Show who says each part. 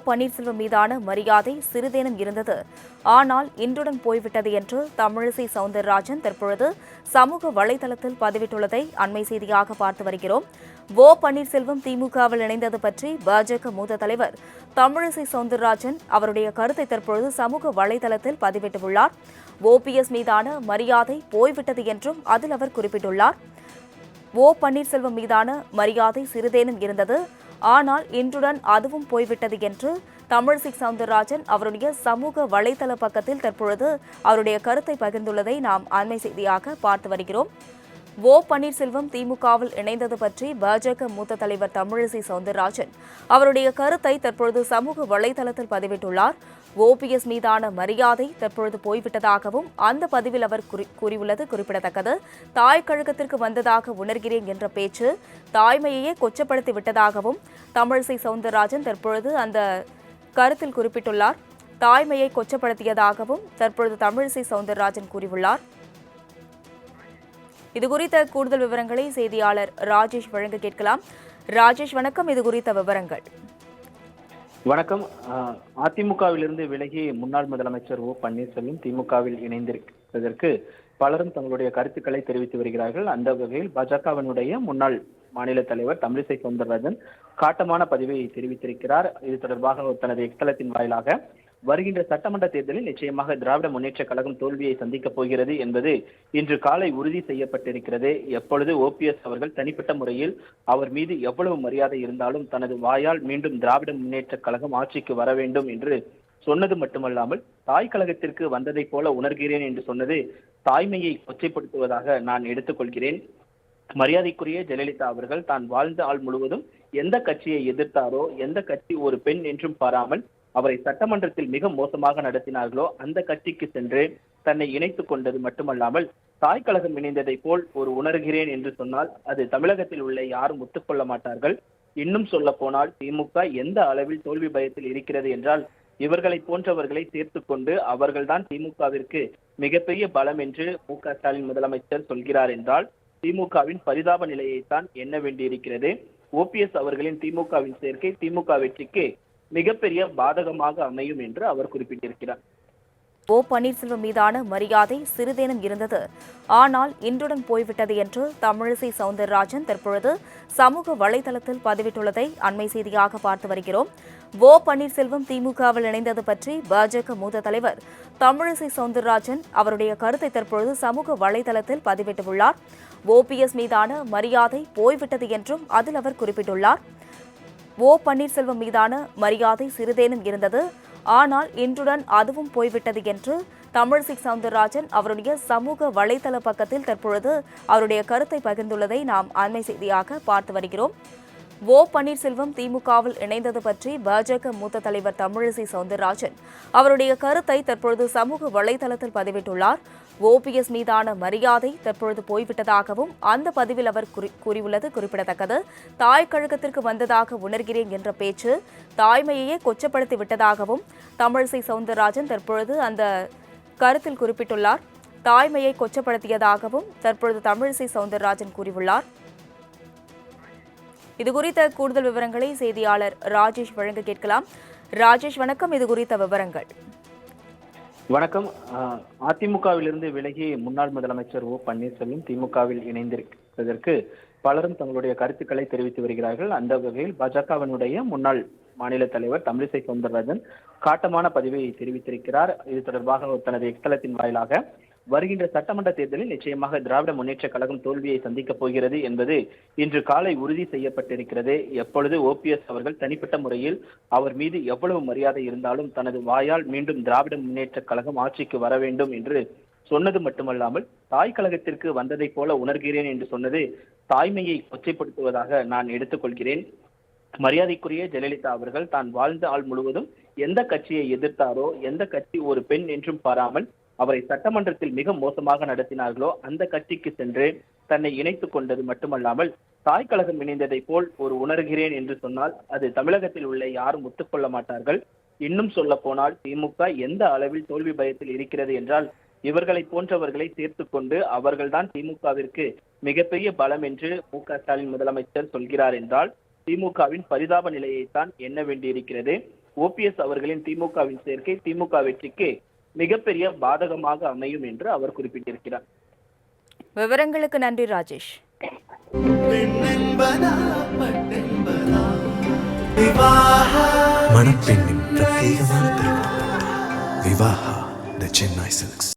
Speaker 1: பன்னீர்செல்வம் மீதான மரியாதை சிறிதேனும் இருந்தது. ஆனால் இன்றுடன் போய்விட்டது என்று தமிழிசை சவுந்தரராஜன் தற்பொழுது சமூக வலைதளத்தில் பதிவிட்டுள்ளதை அண்மை செய்தியாக பார்த்து வருகிறோம். பன்னீர்செல்வம் திமுகவில் இணைந்தது பற்றி பாஜக மூத்த தலைவர் தமிழிசை சவுந்தரராஜன் அவருடைய கருத்தை தற்பொழுது சமூக வலைதளத்தில் பதிவிட்டுள்ளார். ஓபிஎஸ் மீதான மரியாதை போய்விட்டது என்றும் அதில் அவர் குறிப்பிட்டுள்ளார். பன்னீர்செல்வம் மீதான மரியாதை சிறிதேனும் இருந்தது. ஆனால் இன்றுடன் அதுவும் போய்விட்டது என்று தமிழிசை சவுந்தரராஜன் அவருடைய சமூக வலைதள பக்கத்தில் தற்பொழுது அவருடைய கருத்தை பகிர்ந்துள்ளதை நாம் அண்மை செய்தியாக பார்த்து வருகிறோம். பன்னீர்செல்வம் திமுகவில் இணைந்தது பற்றி பாஜக மூத்த தலைவர் தமிழிசை சவுந்தரராஜன் அவருடைய கருத்தை தற்பொழுது சமூக வலைதளத்தில் பதிவிட்டுள்ளார். ஓபிஎஸ் மீதான மரியாதை தற்பொழுது போய்விட்டதாகவும் அந்த பதிவில் அவர் கூறியுள்ளது குறிப்பிடத்தக்கது. தாய் கழகத்திற்கு வந்ததாக உணர்கிறேன் என்ற பேச்சு தாய்மையையே கொச்சப்படுத்தி விட்டதாகவும் தமிழிசை சவுந்தரராஜன் தற்பொழுது அந்த கருத்தில் குறிப்பிட்டுள்ளார். தாய்மையை கொச்சப்படுத்தியதாகவும் தற்பொழுது தமிழிசை சவுந்தரராஜன் கூறியுள்ளார். இதுகுறித்த கூடுதல் விவரங்களை செய்தியாளர் ராஜேஷ் வழங்க கேட்கலாம். ராஜேஷ், வணக்கம். இது குறித்த விவரங்கள்.
Speaker 2: வணக்கம். அதிமுகவிலிருந்து விலகி முன்னாள் முதலமைச்சர் பன்னீர்செல்வம் திமுகவில் இணைந்திருப்பதற்கு பலரும் தங்களுடைய கருத்துக்களை தெரிவித்து வருகிறார்கள். அந்த வகையில் பாஜகவினுடைய முன்னாள் மாநில தலைவர் தமிழிசை சவுந்தரராஜன் காட்டமான பதிவை தெரிவித்திருக்கிறார். இது தொடர்பாக தனது எக்ஸ்தலத்தின் வாயிலாக வருகின்ற சட்டமன்ற தேர்தலில் நிச்சயமாக திராவிட முன்னேற்ற கழகம் தோல்வியை சந்திக்கப் போகிறது என்பது இன்று காலை உறுதி செய்யப்பட்டிருக்கிறது. எப்பொழுது ஓபிஎஸ் அவர்கள் தனிப்பட்ட முறையில் அவர் மீது எவ்வளவு மரியாதை இருந்தாலும் தனது வாயால் மீண்டும் திராவிட முன்னேற்ற கழகம் ஆட்சிக்கு வர வேண்டும் என்று சொன்னது மட்டுமல்லாமல் தாய் கழகத்திற்கு வந்ததை போல உணர்கிறேன் என்று சொன்னது தாய்மையை கொச்சைப்படுத்துவதாக நான் எடுத்துக்கொள்கிறேன். மரியாதைக்குரிய ஜெயலலிதா அவர்கள் தான் வாழ்ந்த ஆள் முழுவதும் எந்த கட்சியை எதிர்த்தாரோ, எந்த கட்சி ஒரு பெண் என்றும் பாராமல் அவரை சட்டமன்றத்தில் மிக மோசமாக நடத்தினார்களோ அந்த கட்சிக்கு சென்று தன்னை இணைத்துக் கொண்டது மட்டுமல்லாமல் தாய் கழகம் இணைந்ததை போல் ஒரு உணர்கிறேன் என்று சொன்னால் அது தமிழகத்தில் உள்ள யாரும் ஒத்துக்கொள்ள மாட்டார்கள். இன்னும் சொல்ல போனால் திமுக எந்த அளவில் தோல்வி பயத்தில் இருக்கிறது என்றால் இவர்களை போன்றவர்களை சேர்த்து கொண்டு அவர்கள்தான் திமுகவிற்கு மிகப்பெரிய பலம் என்று ஸ்டாலின் முதலமைச்சர் சொல்கிறார் என்றால் திமுகவின் பரிதாப நிலையைத்தான் எண்ண வேண்டியிருக்கிறது. ஓபிஎஸ் அவர்களின் திமுகவின் சேர்க்கை திமுக வெற்றிக்கு மிகப்பெரிய பாதகமாக அமையும் என்று அவர் குறிப்பிட்டிருக்கிறார்.
Speaker 1: பன்னீர்செல்வம் மீதான மரியாதை சிறிதேனும் இருந்தது. ஆனால் இன்றுடன் போய்விட்டது என்று தமிழிசை சவுந்தரராஜன் தற்பொழுது சமூக வலைதளத்தில் பதிவிட்டுள்ளதை அண்மை செய்தியாக பார்த்து வருகிறோம். பன்னீர்செல்வம் திமுகவில் இணைந்தது பற்றி பாஜக மூத்த தலைவர் தமிழிசை சவுந்தரராஜன் அவருடைய கருத்தை தற்பொழுது சமூக வலைதளத்தில் பதிவிட்டுள்ளார். ஓபிஎஸ் மீதான மரியாதை போய்விட்டது என்றும் அதில் அவர் குறிப்பிட்டுள்ளார். பன்னீர்செல்வம் மீதான மரியாதை சிறிதேனும் இருந்தது. ஆனால் இன்றுடன் அதுவும் போய்விட்டது என்று தமிழிசை சவுந்தரராஜன் அவருடைய சமூக வலைதள பக்கத்தில் தற்பொழுது அவருடைய கருத்தை பகிர்ந்துள்ளதை நாம் அண்மை செய்தியாக பார்த்து வருகிறோம். பன்னீர்செல்வம் திமுகவில் இணைந்தது பற்றி பாஜக மூத்த தலைவர் தமிழிசை சவுந்தரராஜன் அவருடைய கருத்தை தற்பொழுது சமூக வலைதளத்தில் பதிவிட்டுள்ளார். ஓபிஎஸ் மீதான மரியாதை தற்பொழுது போய்விட்டதாகவும் அந்த பதிவில் அவர் கூறியுள்ளது குறிப்பிடத்தக்கது. தாய் கழகத்திற்கு வந்ததாக உணர்கிறேன் என்ற பேச்சு தாய்மையையே கொச்சப்படுத்தி விட்டதாகவும் தமிழிசை சவுந்தரராஜன் தற்பொழுது அந்த கருத்தில் குறிப்பிட்டுள்ளார். தாய்மையை கொச்சப்படுத்தியதாகவும் தற்பொழுது தமிழிசை சவுந்தரராஜன் கூறியுள்ளார். இதுகுறித்த கூடுதல் விவரங்களை செய்தியாளர் ராஜேஷ் வழங்க கேட்கலாம். ராஜேஷ், வணக்கம். இது குறித்த விவரங்கள்.
Speaker 2: வணக்கம். அதிமுகவிலிருந்து விலகி முன்னாள் முதலமைச்சர் பன்னீர்செல்வம் திமுகவில் இணைந்திருப்பதற்கு பலரும் தங்களுடைய கருத்துக்களை தெரிவித்து வருகிறார்கள். அந்த வகையில் பாஜகவினுடைய முன்னாள் மாநில தலைவர் தமிழிசை சவுந்தரராஜன் காட்டமான பதிவை தெரிவித்திருக்கிறார். இது தொடர்பாக தனது எக்ஸ்தலத்தின் வாயிலாக வருகின்ற சட்டமன்ற தேர்தலில் நிச்சயமாக திராவிட முன்னேற்ற கழகம் தோல்வியை சந்திக்கப் போகிறது என்பது இன்று காலை உறுதி செய்யப்பட்டிருக்கிறது. எப்பொழுது ஓபிஎஸ் அவர்கள் தனிப்பட்ட முறையில் அவர் மீது எவ்வளவு மரியாதை இருந்தாலும் தனது வாயால் மீண்டும் திராவிட முன்னேற்ற கழகம் ஆட்சிக்கு வர வேண்டும் என்று சொன்னது மட்டுமல்லாமல் தாய் கழகத்திற்கு வந்ததை போல உணர்கிறேன் என்று சொன்னது தாய்மையை கொச்சைப்படுத்துவதாக நான் எடுத்துக்கொள்கிறேன். மரியாதைக்குரிய ஜெயலலிதா அவர்கள் தான் வாழ்ந்த ஆள் முழுவதும் எந்த கட்சியை எதிர்த்தாரோ, எந்த கட்சி ஒரு பெண் என்றும் பாராமல் அவரை சட்டமன்றத்தில் மிக மோசமாக நடத்தினார்களோ அந்த கட்சிக்கு சென்று தன்னை இணைத்துக் கொண்டது மட்டுமல்லாமல் தாய் கழகம் இணைந்ததை போல் ஒரு உணர்கிறேன் என்று சொன்னால் அது தமிழகத்தில் உள்ள யாரும் ஒத்துக்கொள்ள மாட்டார்கள். இன்னும் சொல்ல போனால் திமுக எந்த அளவில் தோல்வி பயத்தில் இருக்கிறது என்றால் இவர்களை போன்றவர்களை சேர்த்து கொண்டு அவர்கள்தான் திமுகவிற்கு மிகப்பெரிய பலம் என்று ஸ்டாலின் முதலமைச்சர் சொல்கிறார் என்றால் திமுகவின் பரிதாப நிலையைத்தான் எண்ண வேண்டியிருக்கிறது. ஓபிஎஸ் அவர்களின் திமுகவின் சேர்க்கை திமுக வெற்றிக்கு மிகப்பெரிய பாதகமாக அமையும் என்று அவர் குறிப்பிட்டிருக்கிறார்.
Speaker 1: விவரங்களுக்கு நன்றி ராஜேஷ்.
Speaker 3: மணப்பெண்ணின் பிரத்யேகமான திருமணம் விவாஹா தி சென்னை சில்க்ஸ்.